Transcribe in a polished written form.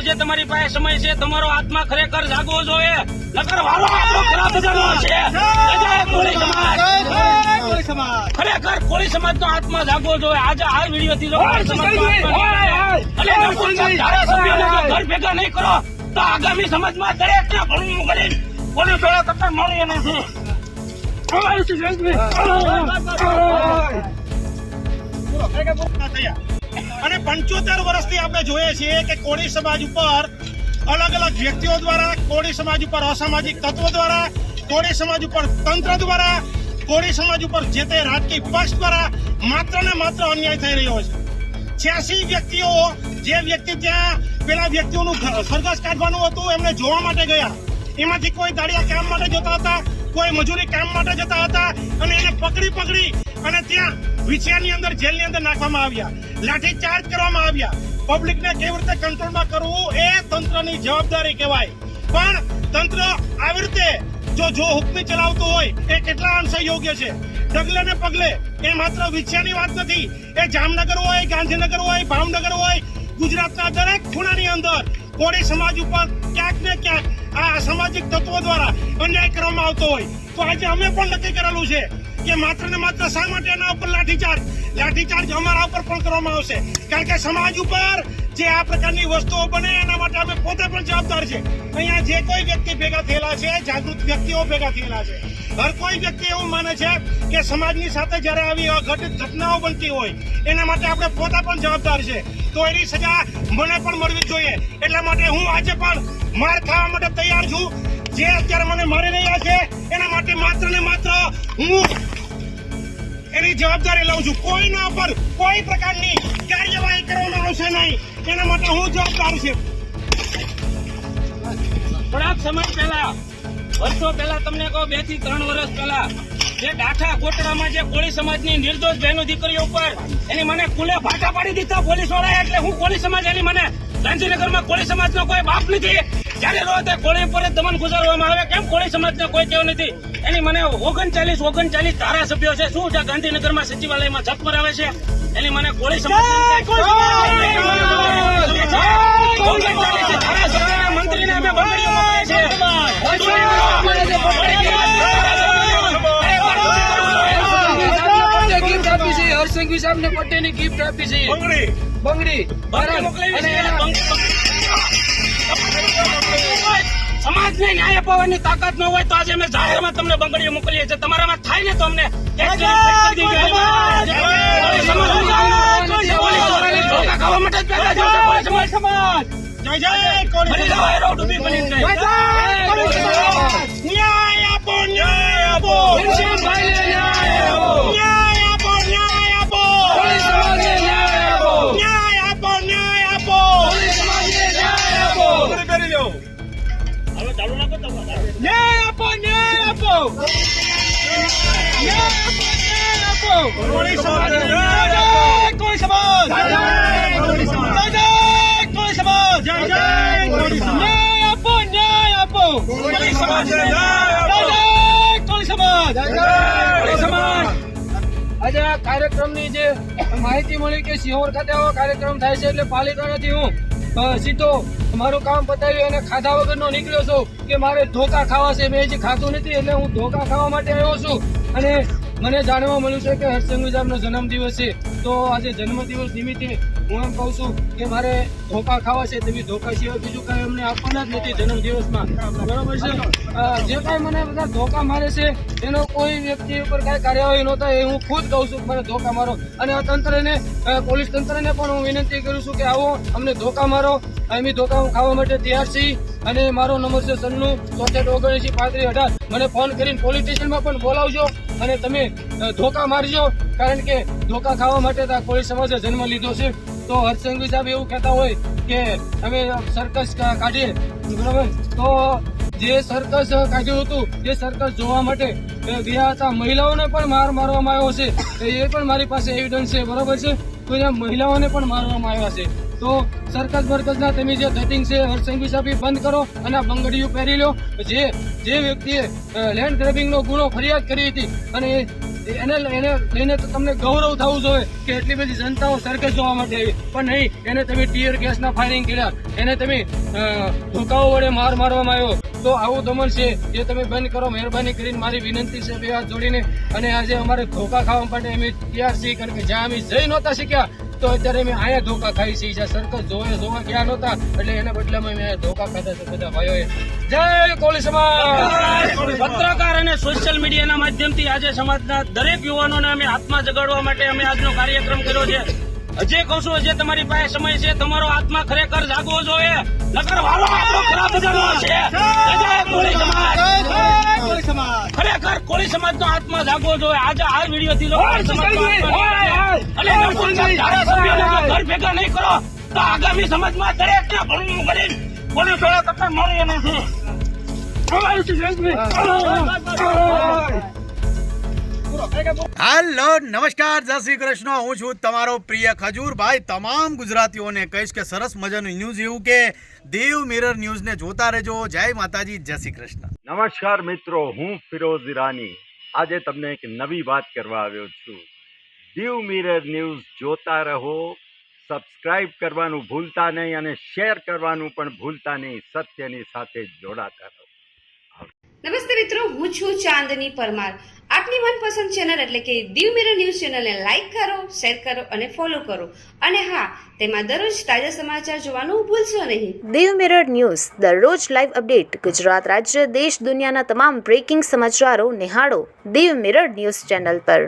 છે, તમારી પાસે સમય છે, તમારો આત્મા ખરેખર જાગવો જોઈએ, નકર વારો આપણો ખરાબ થવાનો છે. જય કોળી સમાજ. ખરેખર કોળી સમાજનો આત્મા જાગવો જોઈએ. આજે આ વિડીયોથી જો કોળી સમાજનો આત્મા ઘર ભેગા નહીં કરો તો આગામી સમાજમાં દરેકને ભણવું કરી પોલીસ વાળા કરતા મળીએ નથી. અને 75 વર્ષથી આપણે જોઈએ છીએ કે કોળી સમાજ ઉપર અલગ અલગ વ્યક્તિઓ દ્વારા, કોળી સમાજ ઉપર અસામાજિક તત્વો દ્વારા, કોળી સમાજ ઉપર તંત્ર દ્વારા, કોળી સમાજ ઉપર જે તે રાજકીય પક્ષ દ્વારા માત્ર ને માત્ર અન્યાય થઈ રહ્યો છે. 86 વ્યક્તિઓ, જે વ્યક્તિ ત્યાં પેલા વ્યક્તિઓનું સરઘસ કાઢવાનું હતું એમને જોવા માટે ગયા. એમાંથી કોઈ દાડિયા કામ માટે જતા હતા, કોઈ મજૂરી કામ માટે જતા હતા અને એને પકડી અને ત્યાં વિછિયાની અંદર, જેલની અંદર નાખવામાં આવ્યા, લાઠી ચાર્જ કરવામાં આવ્યા. પબ્લિકને કેવી રીતે કંટ્રોલમાં કરવું એ તંત્રની જવાબદારી કહેવાય. પણ તંત્ર આવી રીતે જો હુકમી ચલાવતું હોય એ કેટલા અંશે યોગ્ય છે? ડગલે ને પગલે. એ માત્ર વિછિયાની વાત નથી, એ જામનગર હોય, ગાંધીનગર હોય, ભાવનગર હોય, ગુજરાતના દરેક ખૂણાની અંદર કોળી સમાજ ઉપર ક્યાંક ને ક્યાંક આ સામાજિક તત્વો દ્વારા અન્યાય કરવામાં આવતો હોય. તો આજે અમે પણ નક્કી કરેલું છે કે માત્ર ને માત્ર શા માટે એના ઉપર લાઠીચાર્જ અમારા ઉપર પણ કરવામાં આવશે. કારણ કે સમાજ ઉપર જે આ પ્રકારની વસ્તુઓ બને એના માટે અમે પોતે પણ જવાબદાર છે. અહીંયા જે કોઈ વ્યક્તિ ભેગા થયેલા છે, જાગૃત વ્યક્તિઓ ભેગા થયેલા છે. હર કોઈ વ્યક્તિ એવું માને છે કે સમાજની સાથે જયારે આવી અઘટિત ઘટનાઓ બનતી હોય એના માટે આપણે પોતે પણ જવાબદાર છે. તો એની સજા મને પણ મળવી જોઈએ. એટલા માટે હું આજે પણ માર ખાવા માટે તૈયાર છું. જે અત્યારે મને મારી રહ્યા છે એના માટે માત્ર ને માત્ર હું એની જવાબદારી લઉં છું. કોઈના ઉપર કોઈ પ્રકારની કાર્યવાહી કરવામાં આવશે નહીં, એના માટે હું જવાબદાર છું. થોડાક સમય પહેલા, વર્ષો પહેલા, તમને કહો 2 થી 3 વર્ષ પહેલા જે ડાઠા કોટડામાં જે કોળી સમાજની નિર્દોષ બહેનો દીકરીઓ ઉપર એની મને ખુલ્લે ભાટા પાડી દીધા પોલીસ વાળા. એટલે હું કોળી સમાજ, એની મને ગાંધીનગરમાં કોળી સમાજનો કોઈ બાપ નથી. જયારે રોજ કોળી ઉપર દમન ગુજારવામાં આવે, કેમ કોળી સમાજને કોઈ કેવું નથી? એની મને 39 ધારાસભ્યો છે. શું છે ગાંધીનગરમાં સચિવાલયમાં છત પર આવે છે? એની મને કોળી સમાજ મંત્રીને અમે બંગડીઓ મોકલીએ છીએ. હરસિંઘવી સાહેબ ને પટેલની ગિફ્ટ આપી છે, બંગડી સમાજને ન્યાય અપાવવાની તાકાત ન હોય તો આજે અમે જાહેરમાં તમને બંગડીઓ મોકલીએ છીએ. તમારામાં થાય ને તો અમને ખાવા માટે જ પેદા સમાજ. જય કોળી ન્યાય આપો, ન્યાય આપો, ન્યાય આપો, ન્યાય આપો, ન્યાય આપો, ન્યાય આપો. ચાલુ રાખો તો ન્યાય આપો, ન્યાય આપો, કોળી સમાજ, કોળી સમાજ, કોળી સમાજ, જય કોળી સમાજ. ન્યાય આપો, ન્યાય આપો, કોળી સમાજ, કોળી સમાજ, કોળી સમાજ. આજે આ કાર્યક્રમની જે માહિતી મળી કે સિહોર ખાતે આવો કાર્યક્રમ થાય છે, એટલે પાલિતાણાથી હું સીધો મારું કામ પતાવી અને ખાધા વગરનો નીકળ્યો છું કે મારે ધોકા ખાવા છે. મેં હજી ખાધું નથી એટલે હું ધોકા ખાવા માટે આવ્યો છું. અને મને જાણવા મળ્યું છે કે હરસિંઘવી સાહેબનો જન્મદિવસ છે, તો આજે જન્મદિવસ નિમિત્તે હું એમ કહું છું કે મારે ધોકા ખાવા છે. તમે ધોકા સિવાય બીજું કાંઈ અમને આપવાના જ નથી જન્મદિવસમાં, બરોબર છે? જે કાંઈ મને બધા ધોકા મારે છે એનો કોઈ વ્યક્તિ ઉપર કાંઈ કાર્યવાહી ન થાય એ હું ખુદ કહું છું. મને ધોકા મારો અને આ તંત્રને, પોલીસ તંત્રને પણ હું વિનંતી કરું છું કે આવો અમને ધોકા મારો. અમે ધોકા ખાવા માટે તૈયાર છીએ. અને મારો નંબર છે 97 79 35 18. મને ફોન કરીને પોલીસ સ્ટેશનમાં પણ બોલાવજો અને તમે ધોકા મારજો. કારણ કે ધોકા ખાવા માટે તો કોળી સમાજે જન્મ લીધો છે. તો હરસિંઘવી સાહેબ એવું કહેતા હોય કે અમે સર્કસ કાઢીએ, બરાબર? તો જે સર્કસ કાઢ્યું હતું, જે સર્કસ જોવા માટે ગયા હતા, મહિલાઓને પણ મારવામાં આવ્યો છે. એ પણ મારી પાસે એવિડન્સ છે, બરાબર છે? તો ત્યાં મહિલાઓને પણ મારવામાં આવ્યા છે. તો સર્કસ બરકસના તમે જે ધટિંગ છે હરસિંઘવી સાહેબ બંધ કરો અને આ બંગડીઓ પહેરી લો. જે વ્યક્તિએ લેન્ડ ગ્રેબિંગનો ગુનો ફરિયાદ કરી હતી અને એને લઈને તો તમને ગૌરવ થવું જોઈએ કે એટલી બધી જનતાઓ સર્કસ જોવા માટે આવી, પણ નહીં, એને તમે ટીયર ગેસના ફાયરિંગ કર્યા, એને તમે ધોકાઓ વડે માર મારવામાં આવ્યો. તો આવું દમન છે એ તમે બંધ કરો, મહેરબાની કરીને મારી વિનંતી છે બે હાથ જોડીને. અને આજે અમારે ધોકા ખાવા માટે અમે તૈયાર છીએ, કારણ કે જ્યાં અમે જઈ નહોતા શીખ્યા તો અત્યારે અમે અહીંયા ધોકા ખાઈ છીએ. જ્યાં સર્કસ જોવા ગયા નહોતા એટલે એના બદલામાં અમે ધોકા ખાધા છે બધા ભાઈઓએ. જય કોળી સમાજ. પત્રકાર અને સોશિયલ મીડિયાના માધ્યમથી આજે સમાજના દરેક યુવાનોને અમે આત્મા જગાડવા માટે અમે આજનો કાર્યક્રમ કર્યો છે. હજી કહું છું, હજી તમારી પાસે સમય છે, તમારો આત્મા ખરેખર જાગવો જોઈએ, નકર વારો આપણો ખરાબ બજારનો છે. જય કોળી સમાજ. ખરેખર કોળી સમાજનો આત્મા જાગવો જોઈએ. આજે આ વિડીયોથી જો કોળી સમાજનો આત્મા અને ધારાસભ્યોને જો ઘર ભેગા નહીં કરો તો આગામી સમાજમાં દરેકને ભણવું કરીને પોલીસ વાળા તમને મળી નથી. હેલો નમસ્કાર, જય શ્રી કૃષ્ણ. હું છું તમારો પ્રિય ખજૂરભાઈ. તમામ ગુજરાતીઓને કહીશ કે સરસ મજાનું ન્યૂઝ એવું કે દેવ મિરર ન્યૂઝને જોતા રહેજો. જય માતાજી, જય શ્રી કૃષ્ણ. નમસ્કાર મિત્રો, હું ફિરોઝ ઈરાની આજે તમને એક નવી વાત કરવા આવ્યો છું. દીવ મિરર ન્યૂઝ જોતા રહો, સબસ્ક્રાઇબ કરવાનું ભૂલતા નહીં અને શેર કરવાનું પણ ભૂલતા નહીં. સત્યની સાથે જોડાતા રહો. નમસ્તે મિત્રો, હું છું ચાંદની પરમાર. આપની મનપસંદ ચેનલ એટલે કે દીવ મિરર ન્યૂઝ ચેનલને લાઈક કરો, શેર કરો અને ફોલો કરો. અને હા, તેમાં દરરોજ તાજા સમાચાર જોવાનું ભૂલશો નહીં. દીવ મિરર ન્યૂઝ દરરોજ લાઈવ અપડેટ. ગુજરાત રાજ્ય, દેશ, દુનિયાના તમામ બ્રેકિંગ સમાચારો નિહાળો દીવ મિરર ન્યૂઝ ચેનલ પર.